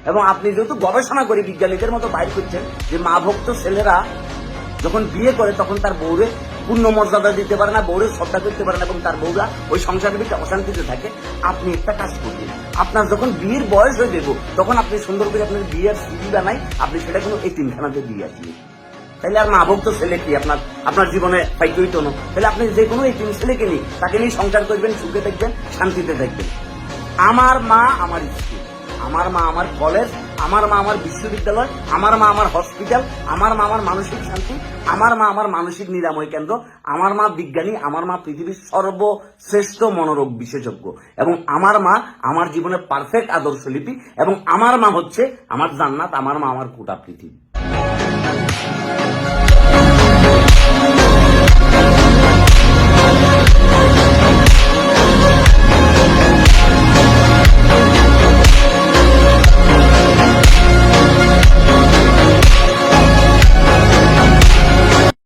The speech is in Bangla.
এবং আপনি যেহেতু গবেষণা করে বিজ্ঞানীদের মতো বাইর করছেন যে মা ভক্ত ছেলেরা যখন বিয়ে করে তখন তার বউরে পূর্ণ মর্যাদা দিতে পারে না, বউরে শ্রদ্ধা করতে পারে না এবং তার বউরা ওই সংসারের ভিতরে অশান্তিতে থাকে। আপনি একটা কাজ করবেন, আপনার যখন বিয়ের বয়স হয়ে যাবো তখন আপনি সুন্দর করে আপনার বিয়ের সিডি বানাই, আপনি সেটা কোনো এতিমখানাতে দিয়ে আসবেন। তাহলে আর মা ভক্ত ছেলে কি আপনার জীবনে পাইতে হইতো না? তাহলে আপনি যে কোনো এতিম ছেলেকে নিয়ে তাকে নিয়ে সংসার করবেন, সুখে থাকবেন, শান্তিতে থাকবেন। আমার মা আমার স্কুল, আমার মা আমার কলেজ, আমার মা আমার বিশ্ববিদ্যালয়, আমার মা আমার হসপিটাল, আমার মা আমার মানসিক শান্তি, আমার মা আমার মানসিক নিরাময় কেন্দ্র, আমার মা বিজ্ঞানী, আমার মা পৃথিবীর সর্বশ্রেষ্ঠ মনোরোগ বিশেষজ্ঞ, এবং আমার মা আমার জীবনের পারফেক্ট আদর্শ লিপি, এবং আমার মা হচ্ছে আমার জান্নাত, আমার মা আমার গোটা পৃথিবী।